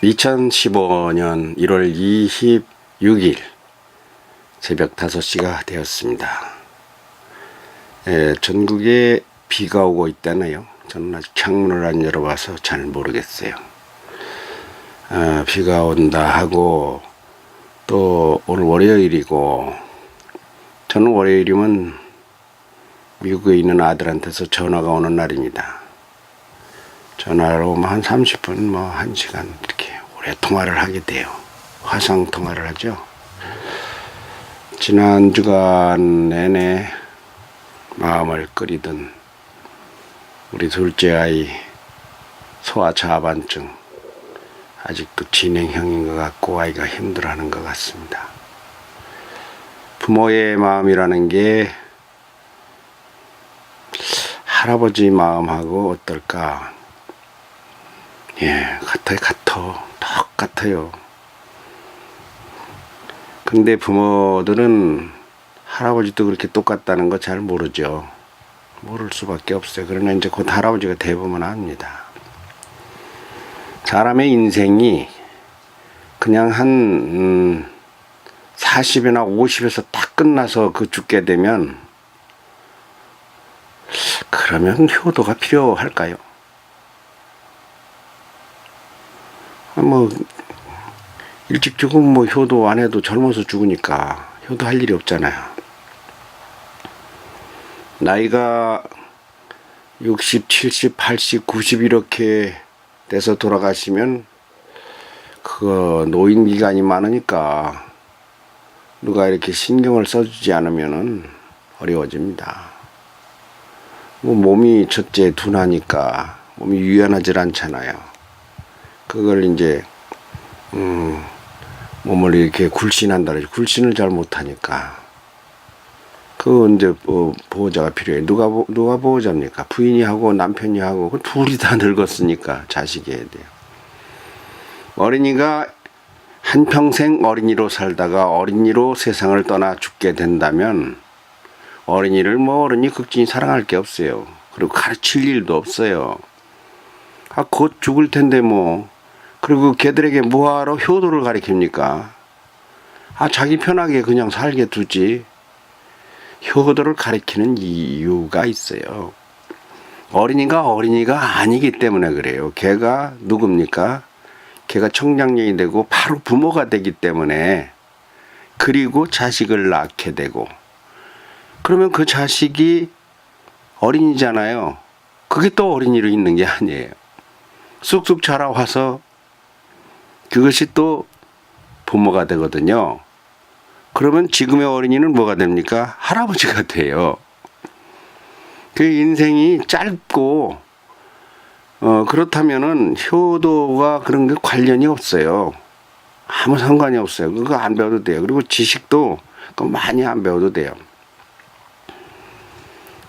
2015년 1월 26일 새벽 5시가 되었습니다. 전국에 비가 오고 있다네요. 저는 아직 창문을 안 열어봐서 잘 모르겠어요. 비가 온다 하고 또 오늘 월요일이고, 저는 월요일이면 미국에 있는 아들한테서 전화가 오는 날입니다. 전화로 오면 한 30분, 1시간 이렇게 오래 통화를 하게 돼요. 화상 통화를 하죠. 지난 주간 내내 마음을 끓이던 우리 둘째 아이 소아자반증, 아직도 진행형인 것 같고 아이가 힘들어하는 것 같습니다. 부모의 마음이라는 게 할아버지 마음하고 어떨까? 똑같아요. 근데 부모들은 할아버지도 그렇게 똑같다는 거 잘 모르죠. 모를 수밖에 없어요. 그러나 이제 곧 할아버지가 돼보면 압니다. 사람의 인생이 그냥 한 40이나 50에서 딱 끝나서 죽게 되면, 그러면 효도가 필요할까요? 일찍 죽으면 효도 안 해도 젊어서 죽으니까 효도할 일이 없잖아요. 나이가 60, 70, 80, 90 이렇게 돼서 돌아가시면 그거 노인 기간이 많으니까 누가 이렇게 신경을 써주지 않으면은 어려워집니다. 몸이 첫째 둔하니까 몸이 유연하질 않잖아요. 그걸 이제 몸을 이렇게 굴신한다 그러죠. 굴신을 잘 못하니까 그 이제 보호자가 필요해요. 누가 보호자입니까? 부인이 하고 남편이 하고, 그 둘이 다 늙었으니까 자식이 해야 돼요. 어린이가 한평생 어린이로 살다가 어린이로 세상을 떠나 죽게 된다면, 어린이를 어른이 극진히 사랑할 게 없어요. 그리고 가르칠 일도 없어요. 곧 죽을 텐데 그리고 걔들에게 뭐하러 효도를 가르칩니까? 자기 편하게 그냥 살게 두지. 효도를 가르치는 이유가 있어요. 어린이가 아니기 때문에 그래요. 걔가 누굽니까? 걔가 청장년이 되고 바로 부모가 되기 때문에, 그리고 자식을 낳게 되고, 그러면 그 자식이 어린이잖아요. 그게 또 어린이로 있는 게 아니에요. 쑥쑥 자라와서 그것이 또 부모가 되거든요. 그러면 지금의 어린이는 뭐가 됩니까? 할아버지가 돼요. 그 인생이 짧고, 그렇다면은 효도가 그런 게 관련이 없어요. 아무 상관이 없어요. 그거 안 배워도 돼요. 그리고 지식도 많이 안 배워도 돼요.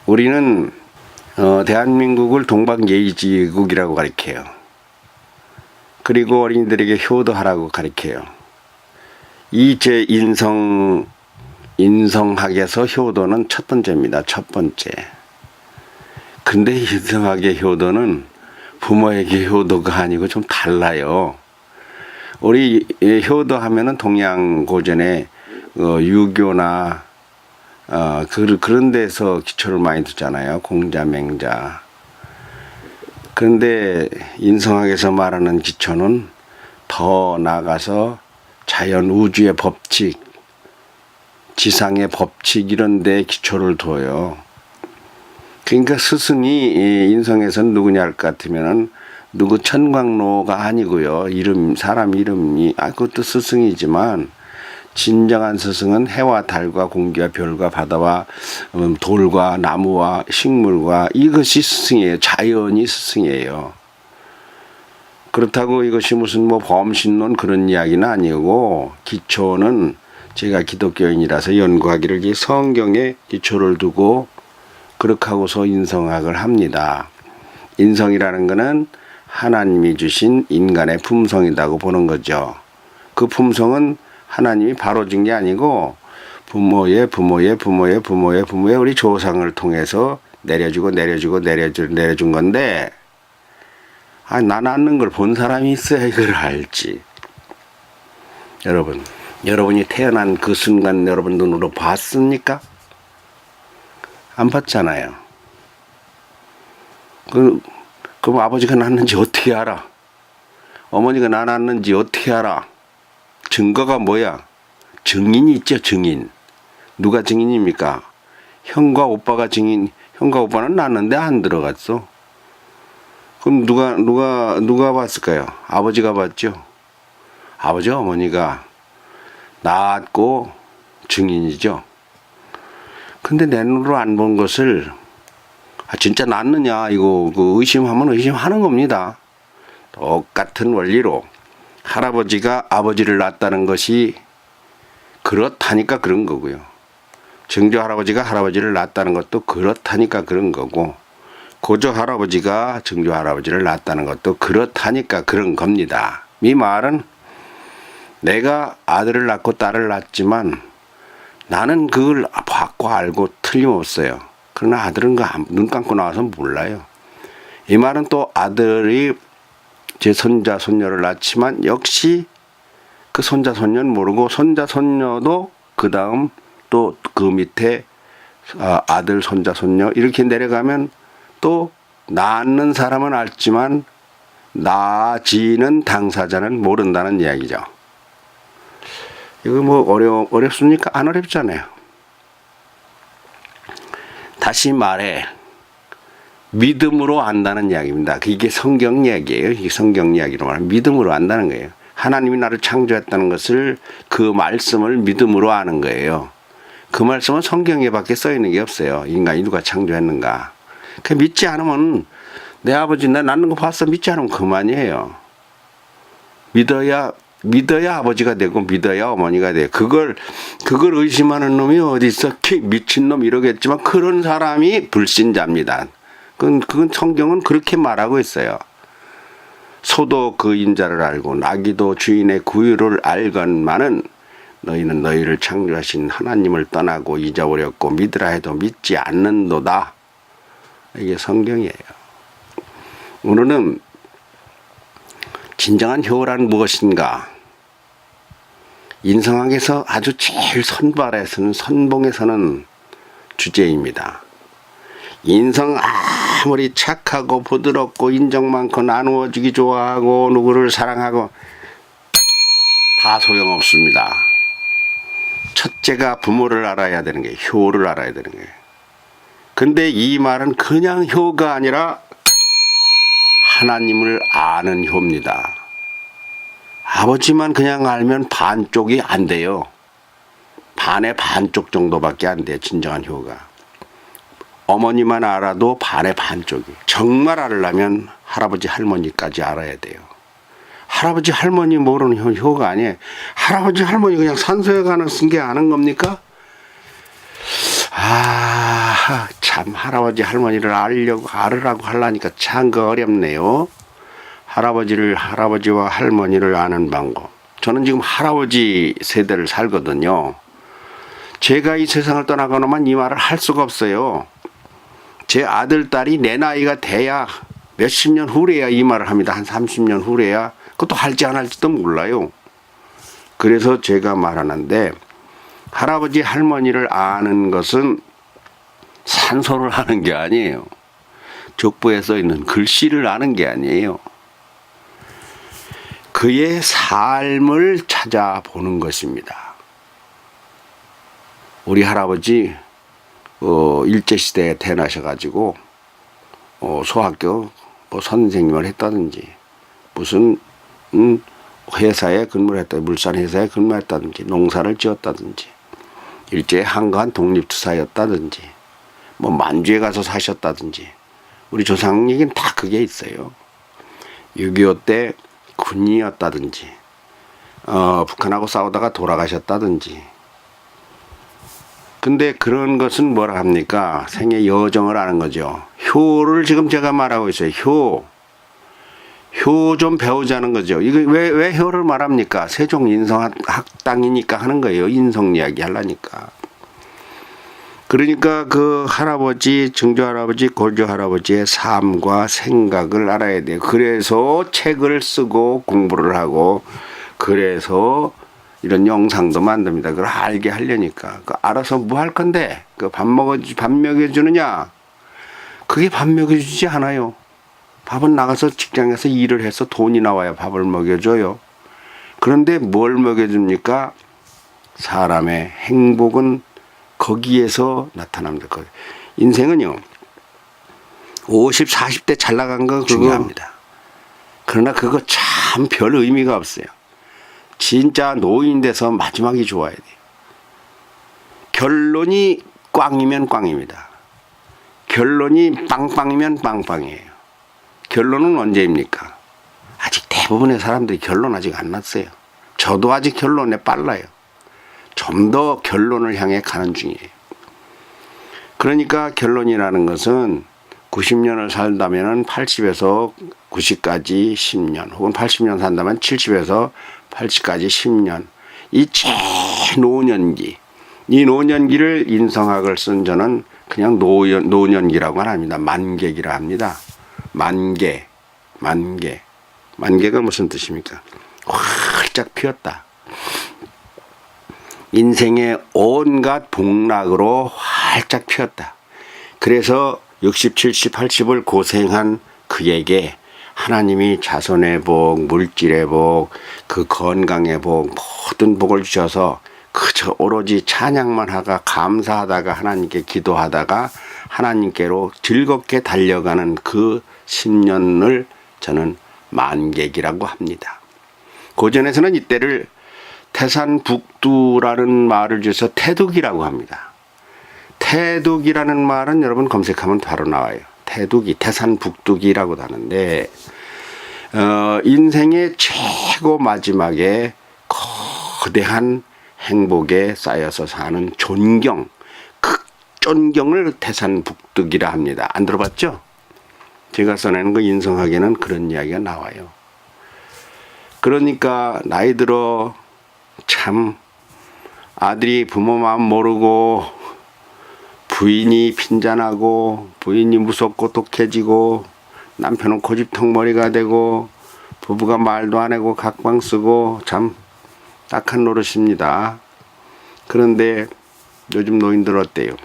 우리는 대한민국을 동방예의지국이라고 가르쳐요. 그리고 어린이들에게 효도하라고 가르쳐요. 이 제 인성학에서 효도는 첫 번째입니다. 첫 번째. 근데 인성학의 효도는 부모에게 효도가 아니고 좀 달라요. 우리 효도하면은 동양 고전에 유교나 그런 데서 기초를 많이 두잖아요. 공자, 맹자. 그런데 인성학에서 말하는 기초는 더 나아가서 자연, 우주의 법칙, 지상의 법칙, 이런 데 기초를 둬요. 그러니까 스승이 인성에서는 누구냐 할 것 같으면은 누구 천광로가 아니고요. 사람 이름이, 그것도 스승이지만, 진정한 스승은 해와 달과 공기와 별과 바다와 돌과 나무와 식물과, 이것이 스승이에요. 자연이 스승이에요. 그렇다고 이것이 무슨 범신론 그런 이야기는 아니고, 기초는 제가 기독교인이라서 연구하기를 성경에 기초를 두고 그렇게 하고서 인성학을 합니다. 인성이라는 것은 하나님이 주신 인간의 품성이라고 보는 거죠. 그 품성은 하나님이 바로 준 게 아니고 부모의 우리 조상을 통해서 내려준 건데, 아, 나 낳는 걸 본 사람이 있어야 이걸 알지. 여러분이 태어난 그 순간 여러분 눈으로 봤습니까? 안 봤잖아요. 그럼 아버지가 낳았는지 어떻게 알아? 어머니가 낳았는지 어떻게 알아? 증거가 뭐야? 증인이 있죠, 증인. 누가 증인입니까? 형과 오빠가 증인. 형과 오빠는 낳았는데 안 들어갔어. 그럼 누가 봤을까요? 아버지가 봤죠. 아버지와 어머니가 낳았고 증인이죠. 근데 내 눈으로 안 본 것을 진짜 낳느냐 이거 의심하면 의심하는 겁니다. 똑같은 원리로 할아버지가 아버지를 낳았다는 것이 그렇다니까 그런 거고요. 증조 할아버지가 할아버지를 낳았다는 것도 그렇다니까 그런 거고, 고조 할아버지가 증조 할아버지를 낳았다는 것도 그렇다니까 그런 겁니다. 이 말은 내가 아들을 낳고 딸을 낳았지만 나는 그걸 봤고 알고 틀림없어요. 그러나 아들은 눈 감고 나와서 몰라요. 이 말은 또 아들이 제 손자 손녀를 낳지만 역시 그 손자 손녀는 모르고 손자 손녀도 그 다음 또 그 밑에 아들 손자 손녀 이렇게 내려가면 또 낳는 사람은 알지만 낳아지는 당사자는 모른다는 이야기죠. 이거 뭐 어렵습니까? 안 어렵잖아요. 다시 말해 믿음으로 안다는 이야기입니다. 이게 성경 이야기예요. 이게 성경 이야기로 말하면 믿음으로 안다는 거예요. 하나님이 나를 창조했다는 것을 그 말씀을 믿음으로 아는 거예요. 그 말씀은 성경에 밖에 써 있는 게 없어요. 인간이 누가 창조했는가. 그 믿지 않으면 내 아버지 나 낳는 거 봤어 믿지 않으면 그만이에요. 믿어야 아버지가 되고 믿어야 어머니가 돼. 그걸 의심하는 놈이 어디 있어? 미친놈 이러겠지만 그런 사람이 불신자입니다. 그건 성경은 그렇게 말하고 있어요. 소도 그 인자를 알고 나귀도 주인의 구유를 알건만은 너희는 너희를 창조하신 하나님을 떠나고 잊어버렸고 믿으라 해도 믿지 않는도다. 이게 성경이에요. 오늘은 진정한 효라는 무엇인가? 인성학에서 아주 제일 선봉에 서는 주제입니다. 인성 아무리 착하고 부드럽고 인정 많고 나누어주기 좋아하고 누구를 사랑하고 다 소용없습니다. 첫째가 부모를 알아야 되는 거예요. 효를 알아야 되는 거예요. 근데 이 말은 그냥 효가 아니라 하나님을 아는 효입니다. 아버지만 그냥 알면 반쪽이 안 돼요. 반의 반쪽 정도밖에 안 돼요. 진정한 효가. 어머니만 알아도 반의 반쪽이. 정말 알려면 할아버지 할머니까지 알아야 돼요. 할아버지 할머니 모르는 효가 아니에요. 할아버지 할머니 그냥 산소에 가는 게 아는 겁니까? 참 할아버지 할머니를 알라고 하려니까 참 어렵네요. 할아버지와 할머니를 아는 방법. 저는 지금 할아버지 세대를 살거든요. 제가 이 세상을 떠나거나만 이 말을 할 수가 없어요. 제 아들, 딸이 내 나이가 돼야 몇십 년 후래야 이 말을 합니다. 한 30년 후래야. 그것도 할지 안 할지도 몰라요. 그래서 제가 말하는데 할아버지 할머니를 아는 것은 산소를 아는 게 아니에요. 족보에 써 있는 글씨를 아는 게 아니에요. 그의 삶을 찾아보는 것입니다. 우리 할아버지 일제시대에 태어나셔가지고 소학교 선생님을 했다든지 무슨 회사에 근무를 했다든지 물산 회사에 근무했다든지 농사를 지었다든지 일제에 한가한 독립투사였다든지 뭐 만주에 가서 사셨다든지 우리 조상 얘기는 다 그게 있어요. 6.25 때 군인이었다든지 북한하고 싸우다가 돌아가셨다든지. 근데 그런 것은 뭐라 합니까? 생애 여정을 아는 거죠. 효를 지금 제가 말하고 있어요. 효 좀 배우자는 거죠. 이거 왜 효를 말합니까? 세종 인성학당이니까 하는 거예요. 인성 이야기 하려니까. 그러니까 그 할아버지, 증조 할아버지, 고조 할아버지의 삶과 생각을 알아야 돼요. 그래서 책을 쓰고 공부를 하고 그래서 이런 영상도 만듭니다. 그걸 알게 하려니까. 알아서 뭐 할 건데? 밥 먹여주느냐? 그게 밥 먹여주지 않아요. 밥은 나가서 직장에서 일을 해서 돈이 나와야 밥을 먹여줘요. 그런데 뭘 먹여줍니까? 사람의 행복은 거기에서 나타납니다. 인생은요, 50, 40대 잘 나간 거 중요합니다. 그러나 그거 참 별 의미가 없어요. 진짜 노인 돼서 마지막이 좋아야 돼요. 결론이 꽝이면 꽝입니다. 결론이 빵빵이면 빵빵이에요. 결론은 언제입니까? 아직 대부분의 사람들이 결론 아직 안 났어요. 저도 아직 결론에 빨라요. 좀 더 결론을 향해 가는 중이에요. 그러니까 결론이라는 것은 90년을 살다면 80에서 90까지 10년, 혹은 80년 산다면 70에서 80까지 10년. 이 최노년기, 이 노년기를 인성학을 쓴 저는 그냥 노년기라고 안 합니다. 만객이라 합니다. 만개가 무슨 뜻입니까? 활짝 피었다. 인생의 온갖 복락으로 활짝 피었다. 그래서 60, 70, 80을 고생한 그에게 하나님이 자손의 복, 물질의 복, 그 건강의 복, 모든 복을 주셔서 그저 오로지 찬양만 하다가 감사하다가 하나님께 기도하다가 하나님께로 즐겁게 달려가는 그 10년을 저는 만객이라고 합니다. 고전에서는 이때를 태산북두라는 말을 줘서 태둑이라고 합니다. 태둑이라는 말은 여러분 검색하면 바로 나와요. 태둑이, 태산북두기라고도 하는데 인생의 최고 마지막에 거대한 행복에 쌓여서 사는 존경, 극존경을 태산북두기라 합니다. 안 들어봤죠? 제가 써내는 그 인성학에는 그런 이야기가 나와요. 그러니까 나이 들어 참 아들이 부모 마음 모르고 부인이 빈잔하고 부인이 무섭고 독해지고 남편은 고집통머리가 되고 부부가 말도 안 하고 각방 쓰고 참 딱한 노릇입니다. 그런데 요즘 노인들 어때요?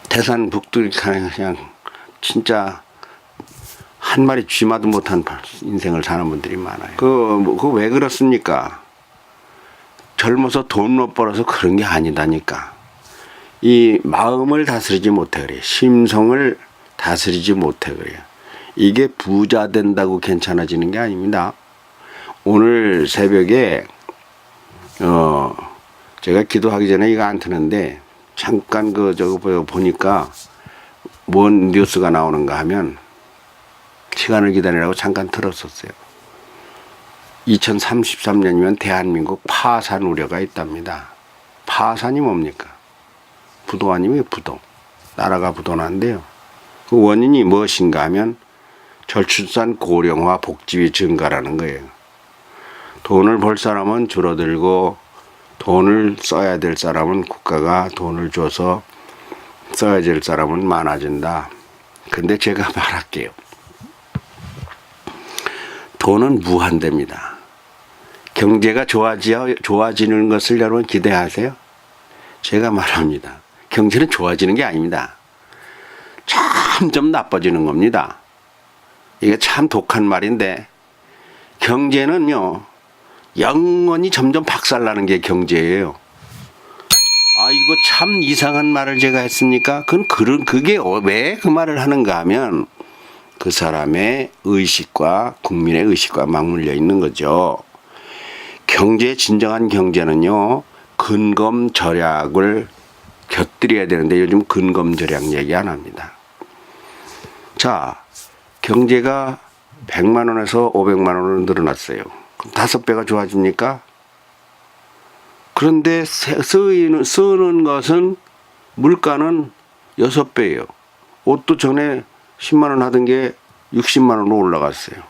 태산북두기 그냥 진짜 한 마리 쥐마도 못한 인생을 사는 분들이 많아요. 그거 왜 그렇습니까? 젊어서 돈 못 벌어서 그런 게 아니다니까. 이 마음을 다스리지 못해 그래요. 심성을 다스리지 못해 그래요. 이게 부자 된다고 괜찮아지는 게 아닙니다. 오늘 새벽에 제가 기도하기 전에 이거 안 트는데 잠깐 저거 보니까 뭔 뉴스가 나오는가 하면 시간을 기다리라고 잠깐 틀었었어요. 2033년이면 대한민국 파산 우려가 있답니다. 파산이 뭡니까? 부도 아니면 부도. 나라가 부도난데요. 그 원인이 무엇인가 하면 저출산 고령화 복지비 증가라는 거예요. 돈을 벌 사람은 줄어들고 돈을 써야 될 사람은 국가가 돈을 줘서 써야 될 사람은 많아진다. 근데 제가 말할게요. 돈은 무한대입니다. 경제가 좋아지는 것을 여러분 기대하세요? 제가 말합니다. 경제는 좋아지는 게 아닙니다. 점점 나빠지는 겁니다. 이게 참 독한 말인데 경제는요 영원히 점점 박살나는 게 경제예요. 이거 참 이상한 말을 제가 했습니까? 그게 왜 그 말을 하는가 하면 그 사람의 의식과 국민의 의식과 맞물려 있는 거죠. 경제의 진정한 경제는요 근검 절약을 곁들여야 되는데 요즘 근검 절약 얘기 안 합니다. 자, 경제가 100만 원에서 500만 원으로 늘어났어요. 그럼 5배가 좋아집니까? 그런데 쓰는 것은 물가는 6배예요. 옷도 전에 10만 원 하던 게 60만 원으로 올라갔어요.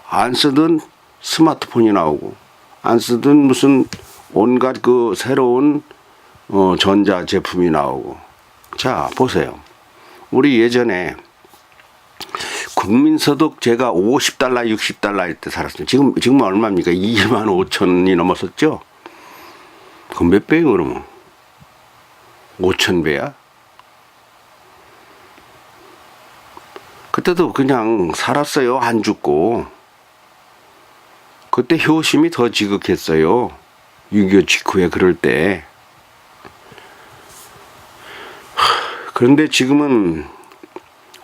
안 쓰던 스마트폰이 나오고 안 쓰던 무슨 온갖 그 새로운 전자 제품이 나오고. 자, 보세요. 우리 예전에 국민소득 제가 50달러, 60달러 할 때 살았어요. 지금 얼마입니까? 2만 5천이 넘었었죠? 그럼 몇 배예요, 그러면? 5천 배야? 그때도 그냥 살았어요. 안 죽고. 그때 효심이 더 지극했어요. 6.25 직후에 그럴 때. 그런데 지금은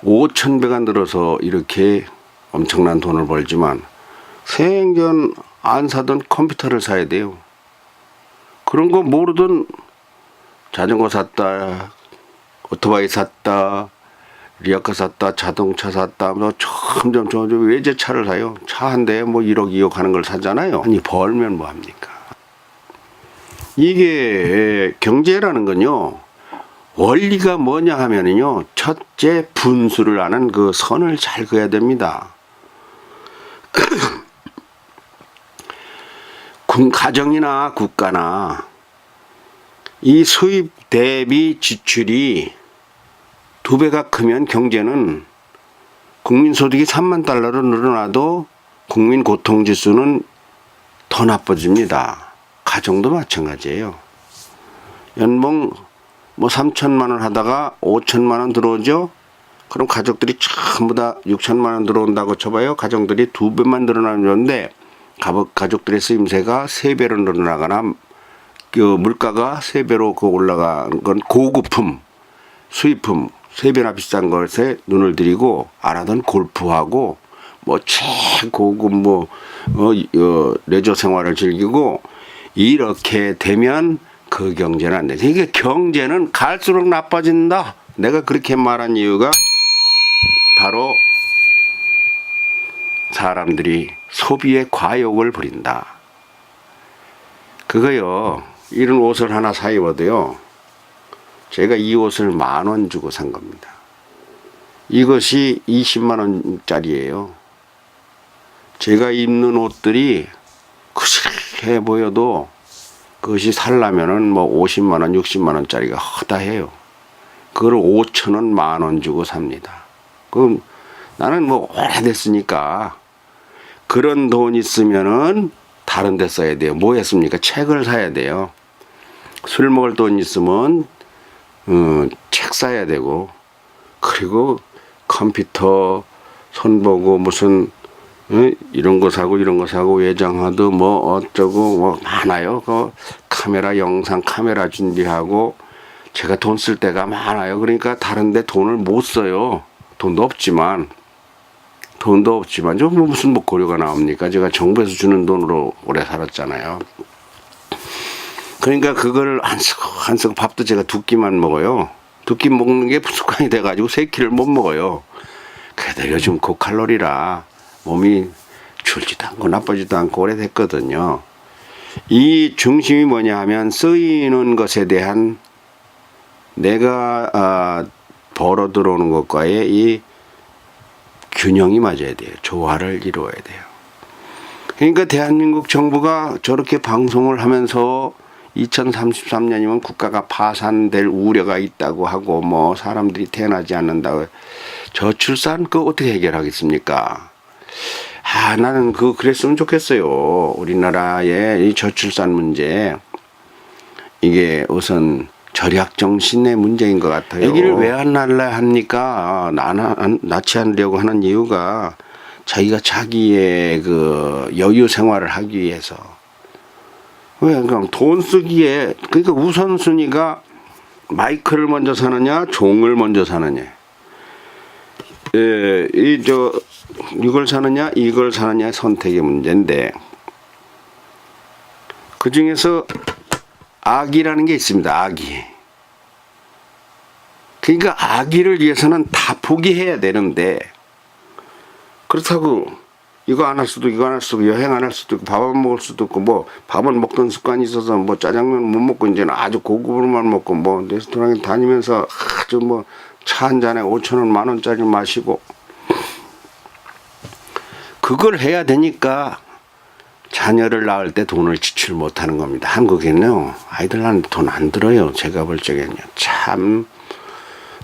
5천 배가 늘어서 이렇게 엄청난 돈을 벌지만 생전 안 사던 컴퓨터를 사야 돼요. 그런 거 모르던 자전거 샀다, 오토바이 샀다, 리아카 샀다, 자동차 샀다, 뭐 점점 외제차를 사요. 차 한 대에 뭐 1억, 2억 하는 걸 사잖아요. 아니 벌면 뭐 합니까? 이게 경제라는 건요. 원리가 뭐냐 하면은요. 첫째 분수를 아는 그 선을 잘 그어야 됩니다. 가정이나 국가나 이 수입 대비 지출이 2배가 크면 경제는 국민소득이 3만 달러로 늘어나도 국민 고통지수는 더 나빠집니다. 가정도 마찬가지예요. 연봉 뭐 3천만 원 하다가 5천만 원 들어오죠? 그럼 가족들이 전부 다 6천만 원 들어온다고 쳐봐요. 가정들이 2배만 늘어나는데 가족들의 쓰임새가 3배로 늘어나거나 그 물가가 3배로 올라가는 건 고급품, 수입품 3배나 비싼 것에 눈을 들이고 안 하던 골프하고 뭐 최고급 레저 생활을 즐기고 이렇게 되면 그 경제는 안 돼. 이게 경제는 갈수록 나빠진다. 내가 그렇게 말한 이유가 바로 사람들이 소비에 과욕을 부린다. 그거요. 이런 옷을 하나 사 입어도요. 제가 이 옷을 10,000원 주고 산 겁니다. 이것이 20만 원짜리예요. 제가 입는 옷들이 그렇게 보여도 그것이 살려면은 뭐 50만 원, 60만 원짜리가 허다해요. 그걸 5,000원, 10,000원 주고 삽니다. 그럼 나는 뭐 오래됐으니까 그런 돈 있으면은 다른 데 써야 돼요. 뭐 했습니까? 책을 사야 돼요. 술 먹을 돈 있으면 책 사야 되고, 그리고 컴퓨터 손보고 무슨 이런 거 사고 외장하드 뭐 어쩌고 뭐 많아요. 그 카메라 영상 카메라 준비하고 제가 돈 쓸 때가 많아요. 그러니까 다른데 돈을 못 써요. 돈도 없지만 저 무슨 고려가 나옵니까? 제가 정부에서 주는 돈으로 오래 살았잖아요. 그러니까 그걸 안 쓰고 밥도 제가 2끼만 먹어요. 2끼 먹는 게 습관이 돼가지고 3끼를 못 먹어요. 그래도 요즘 고칼로리라 몸이 줄지도 않고 나빠지도 않고 오래됐거든요. 이 중심이 뭐냐 하면 쓰이는 것에 대한 내가 벌어 들어오는 것과의 이 균형이 맞아야 돼요. 조화를 이루어야 돼요. 그러니까 대한민국 정부가 저렇게 방송을 하면서 2033년이면 국가가 파산될 우려가 있다고 하고 뭐 사람들이 태어나지 않는다고 저출산 그거 어떻게 해결하겠습니까? 나는 그랬으면 좋겠어요. 우리나라의 이 저출산 문제 이게 우선 절약 정신의 문제인 것 같아요. 아기를 왜 안 낳으려 합니까? 낳지 않으려고 하는 이유가 자기가 자기의 그 여유 생활을 하기 위해서. 왜 그럼 돈 쓰기에 그러니까 우선순위가 마이크를 먼저 사느냐 종을 먼저 사느냐. 이걸 사느냐 이걸 사느냐 선택의 문제인데 그 중에서 아기라는 게 있습니다. 아기. 그러니까 아기를 위해서는 다 포기해야 되는데 그렇다고 이거 안 할 수도 이거 안 할 수도 여행 안 할 수도 있고 밥 안 먹을 수도 있고 뭐 밥은 먹던 습관이 있어서 뭐 짜장면 못 먹고 이제는 아주 고급으로만 먹고 뭐 레스토랑에 다니면서 아주 뭐 차 한 잔에 5,000원 10,000원짜리 마시고 그걸 해야 되니까 자녀를 낳을 때 돈을 지출 못하는 겁니다. 한국에는요, 아이들 낳는데 돈 안 들어요. 제가 볼 적에는요. 참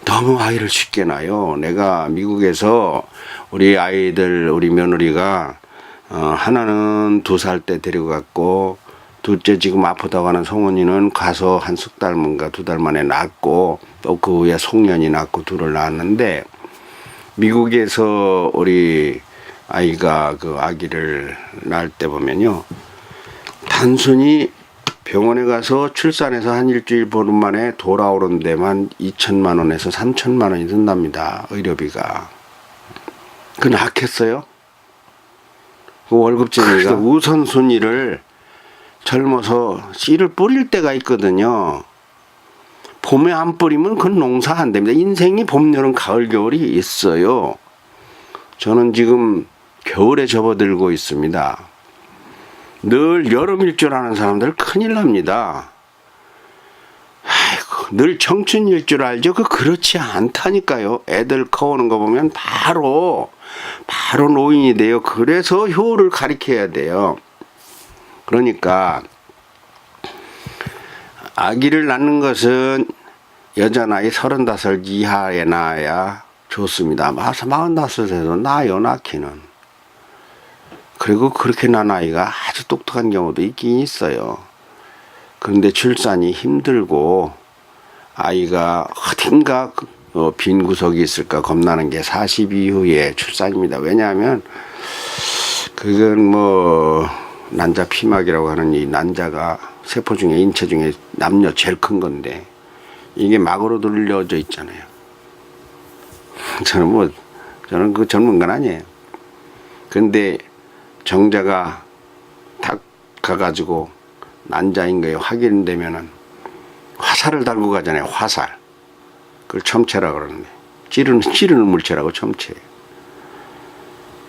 너무 아이를 쉽게 낳아요. 내가 미국에서 우리 아이들, 우리 며느리가 하나는 2살 때 데려갔고, 둘째 지금 아프다고 하는 송은이는 가서 한 석 달 뭔가 2달 만에 낳았고, 또 그 후에 송년이 낳고 둘을 낳았는데, 미국에서 우리 아이가 그 아기를 낳을 때 보면요, 단순히 병원에 가서 출산해서 한 일주일 보름 만에 돌아오는 데만 2천만 원에서 3천만 원이 든답니다. 의료비가. 그 낳겠어요? 그 월급쟁이가 우선순위를 젊어서 씨를 뿌릴 때가 있거든요. 봄에 안 뿌리면 그건 농사 안 됩니다. 인생이 봄, 여름, 가을, 겨울이 있어요. 저는 지금 겨울에 접어들고 있습니다. 늘 여름일 줄 아는 사람들 큰일 납니다. 아이고, 늘 청춘일 줄 알죠? 그렇지 않다니까요. 애들 커오는 거 보면 바로 노인이 돼요. 그래서 효를 가리켜야 돼요. 그러니까 아기를 낳는 것은 여자 나이 35 이하에 낳아야 좋습니다. 45에도 나요, 낳기는. 그리고 그렇게 낳은 아이가 아주 똑똑한 경우도 있긴 있어요. 그런데 출산이 힘들고 아이가 어딘가 빈 구석이 있을까 겁나는 게 40 이후에 출산입니다. 왜냐하면 그건 뭐 난자 피막이라고 하는 이 난자가 세포 중에 인체 중에 남녀 제일 큰 건데 이게 막으로 들려져 있잖아요. 저는 그 전문가는 아니에요. 근데 정자가 딱 가가지고 난자인 거에 확인되면은 화살을 달고 가잖아요. 화살. 그걸 첨체라 그러는데 찌르는 물체라고 첨체.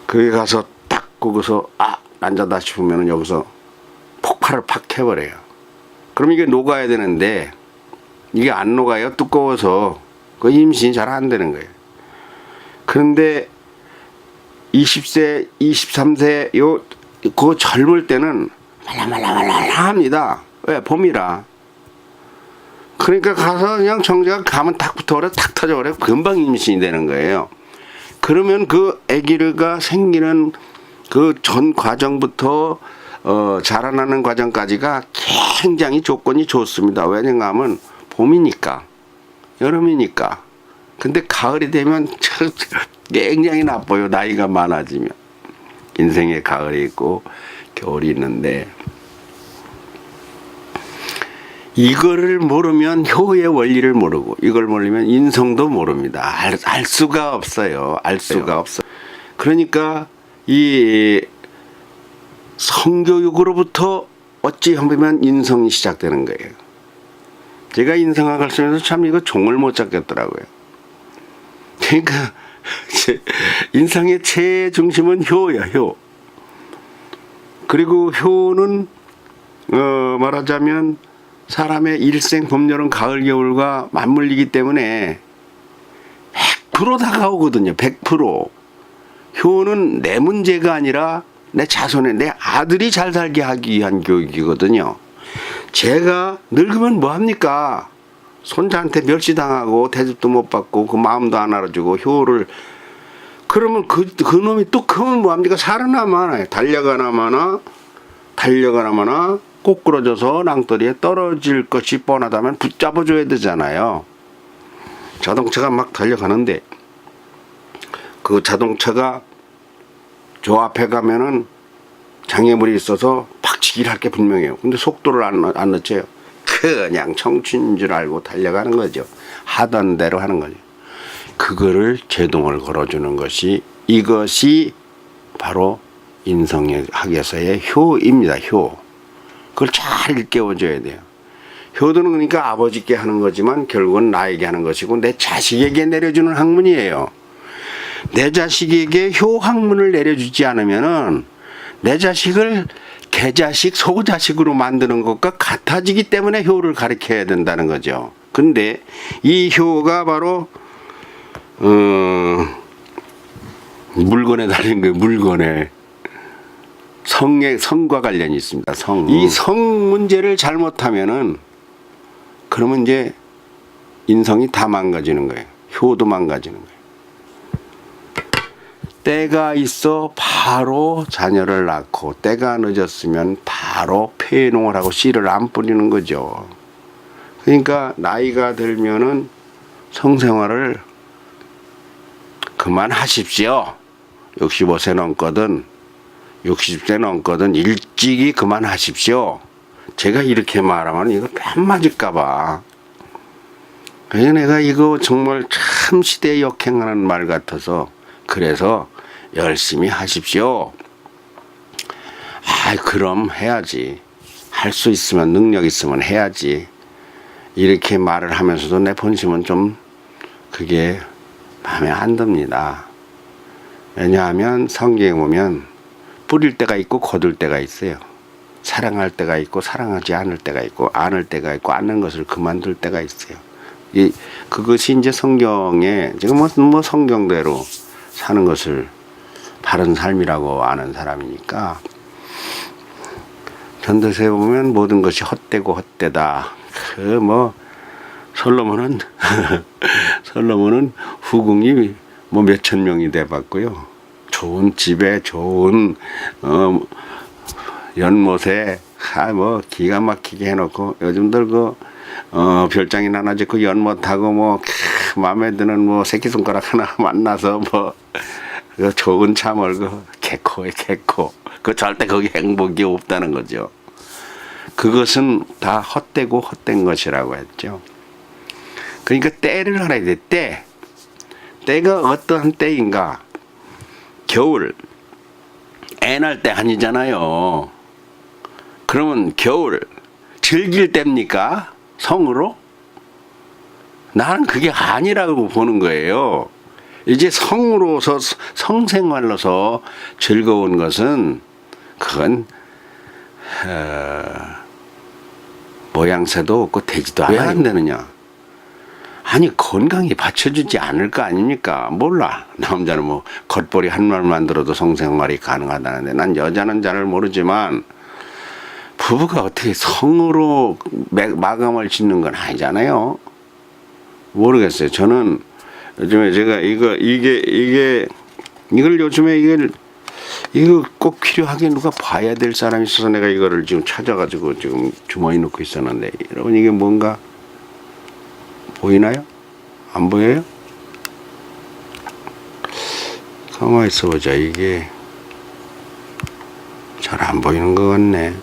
거기 가서 딱 거기서 난자다 싶으면은 여기서 폭발을 팍 해버려요. 그럼 이게 녹아야 되는데 이게 안 녹아요. 두꺼워서 그 임신이 잘 안 되는 거예요. 그런데 20세, 23세 그 젊을 때는 말랑말랑합니다. 왜? 봄이라. 그러니까 가서 그냥 정자가 가면 탁 붙어버려, 탁 터져버려. 금방 임신이 되는 거예요. 그러면 그 아기가 생기는 그 전 과정부터 자라나는 과정까지가 굉장히 조건이 좋습니다. 왜냐하면 봄이니까, 여름이니까. 근데 가을이 되면 굉장히 나빠요. 나이가 많아지면. 인생에 가을이 있고 겨울이 있는데 이거를 모르면 효의 원리를 모르고 이걸 모르면 인성도 모릅니다. 알 수가 없어요. 알 수가 없어. 그러니까 이 성교육으로부터 어찌 보면 인성이 시작되는 거예요. 제가 인성학을 쓰면서 참 이거 종을 못 잡겠더라고요. 그러니까 인상의 최중심은 효야, 효. 그리고 효는 말하자면 사람의 일생 봄, 여름, 가을, 겨울과 맞물리기 때문에 100% 다가오거든요. 100%. 효는 내 문제가 아니라 내 자손의 내 아들이 잘 살게 하기 위한 교육이거든요. 제가 늙으면 뭐합니까? 손자한테 멸시당하고 대접도 못 받고 그 마음도 안 알아주고 효를 그러면 그 놈이 또 크면 뭐합니까? 살아남아나 달려가나마나 꼬꾸러져서 낭떠리에 떨어질 것이 뻔하다면 붙잡아줘야 되잖아요. 자동차가 막 달려가는데 그 자동차가 저 앞에 가면은 장애물이 있어서 박치기를 할 게 분명해요. 근데 속도를 안 늦춰요. 그냥 청춘인 줄 알고 달려가는 거죠. 하던 대로 하는 거죠. 그거를 제동을 걸어주는 것이 이것이 바로 인성학에서의 효입니다. 효. 그걸 잘 일깨워줘야 돼요. 효도는 그러니까 아버지께 하는 거지만 결국은 나에게 하는 것이고 내 자식에게 내려주는 학문이에요. 내 자식에게 효 학문을 내려주지 않으면은 내 자식을 개자식, 소자식으로 만드는 것과 같아지기 때문에 효를 가르쳐야 된다는 거죠. 근데 이 효가 바로 물건에 달린 거예요. 물건에. 성과 관련이 있습니다. 이 성 문제를 잘못하면은 그러면 이제 인성이 다 망가지는 거예요. 효도 망가지는 거예요. 때가 있어 바로 자녀를 낳고, 때가 늦었으면 바로 폐농을 하고 씨를 안 뿌리는 거죠. 그러니까 나이가 들면은 성생활을 그만하십시오. 65세 넘거든 60세 넘거든 일찍이 그만하십시오. 제가 이렇게 말하면 이거 뺨 맞을까봐. 그래서 내가 이거 정말 참 시대에 역행하는 말 같아서, 그래서 열심히 하십시오. 그럼 해야지. 할 수 있으면, 능력 있으면 해야지. 이렇게 말을 하면서도 내 본심은 좀 그게 마음에 안 듭니다. 왜냐하면 성경에 보면 뿌릴 때가 있고 거둘 때가 있어요. 사랑할 때가 있고 사랑하지 않을 때가 있고, 안을 때가 있고 않는 것을 그만둘 때가 있어요. 그것이 이제 성경에, 지금 뭐 성경대로 사는 것을 바른 삶이라고 아는 사람이니까, 전도서에 보면 모든 것이 헛되고 헛되다. 솔로몬은 솔로몬은 후궁이 뭐 몇천 명이 돼봤고요. 좋은 집에 좋은 연못에 기가 막히게 해놓고, 요즘들 별장이 하나 짓고 연못하고 마음에 드는 새끼손가락 하나 만나서 좋은 참을 개코에 개코. 절대 거기 행복이 없다는 거죠. 그것은 다 헛되고 헛된 것이라고 했죠. 그러니까 때를 알아야 돼. 때가 어떠한 때인가. 겨울, 애 낳을 때 아니잖아요. 그러면 겨울 즐길 때입니까? 성으로? 나는 그게 아니라고 보는 거예요. 이제 성으로서, 성생활로서 즐거운 것은, 그건 모양새도 없고 되지도 않아요. 왜 안 되느냐? 건강이 받쳐주지 않을 거 아닙니까? 몰라. 남자는 겉보리 한 말만 들어도 성생활이 가능하다는데, 난 여자는 잘 모르지만 부부가 어떻게 성으로 마감을 짓는 건 아니잖아요. 모르겠어요. 저는 요즘에 제가 이걸 요즘에 이거 꼭 필요하게 누가 봐야 될 사람이 있어서 내가 이거를 지금 찾아가지고 지금 주머니에 넣고 있었는데, 여러분 이게 뭔가 보이나요? 안 보여요? 가만히 있어보자. 이게 잘 안 보이는 것 같네.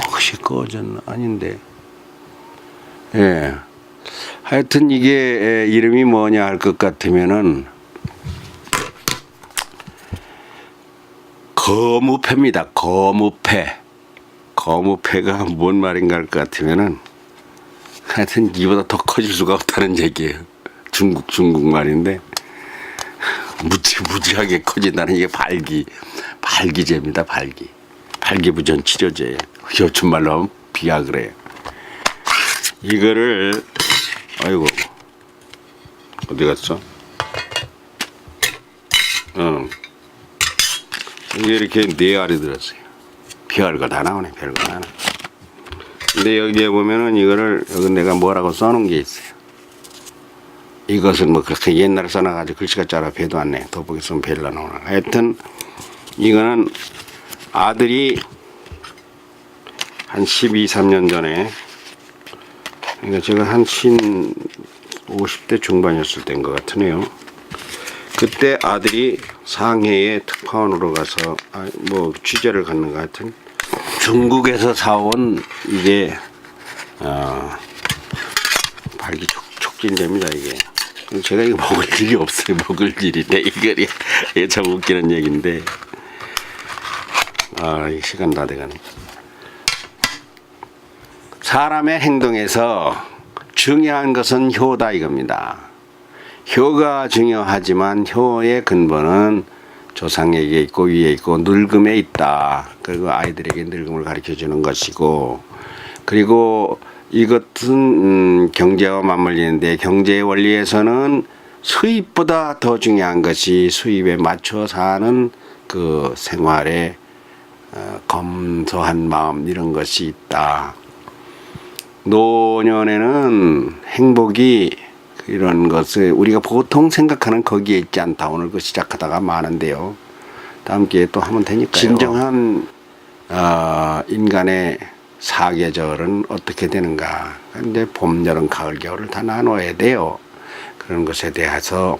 혹시 꺼졌나? 아닌데. 예. 하여튼 이게 이름이 뭐냐 할 것 같으면은 거무패입니다. 거무패. 거무패가 뭔 말인가 할 것 같으면은, 하여튼 이보다 더 커질 수가 없다는 얘기예요. 중국말인데 무지하게 커진다는, 이게 발기제입니다. 발기부전 치료제예요. 요즘 말로 하면 비아그래요. 이거를, 아이고 어디 갔어? 이게 이렇게 4알이 들었어요. 별거 다 나오네. 별거 다 나오네. 근데 여기에 보면은 여기 내가 뭐라고 써놓은 게 있어요. 이것은 그렇게 옛날에 써놔가지고 글씨가 작아 배도 안 내. 돋보기 쓰면 배를 나오나. 하여튼 이거는 아들이 한 12, 13년 전에, 그러니까 제가 한 50대 중반이었을 때인 것 같으네요. 그때 아들이 상해에 특파원으로 가서 취재를 갔는 것 같은, 중국에서 사온 이게 발기 촉진제입니다. 이게 제가 이거 먹을 일이 없어요. 먹을 일인데 이게 참 웃기는 얘기인데, 이 시간 다 돼가네. 사람의 행동에서 중요한 것은 효다 이겁니다. 효가 중요하지만 효의 근본은 조상에게 있고 위에 있고 늙음에 있다. 그리고 아이들에게 늙음을 가르쳐 주는 것이고, 그리고 이것은 경제와 맞물리는데, 경제의 원리에서는 수입보다 더 중요한 것이 수입에 맞춰 사는 그 생활의 검소한 마음 이런 것이 있다. 노년에는 행복이 이런 것을 우리가 보통 생각하는 거기에 있지 않다. 오늘 그 시작하다가 많은데요. 다음 기회에 또 하면 되니까요. 진정한 인간의 사계절은 어떻게 되는가. 이제 봄, 여름, 가을, 겨울을 다 나눠야 돼요. 그런 것에 대해서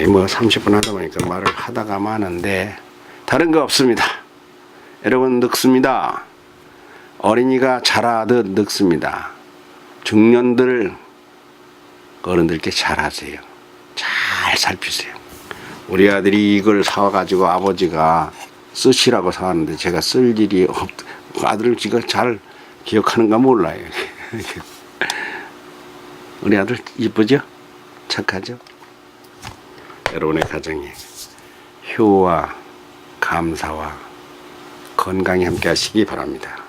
뭐 30분 하다 보니까 말을 하다가 많은데 다른 거 없습니다. 여러분 늙습니다. 어린이가 자라듯 늙습니다. 중년들 어른들께 잘하세요. 잘 살피세요. 우리 아들이 이걸 사와가지고 아버지가 쓰시라고 사왔는데 제가 쓸 일이 아들을 지금 잘 기억하는가 몰라요. 우리 아들 이쁘죠? 착하죠? 여러분의 가정에 효와 감사와 건강히 함께 하시기 바랍니다.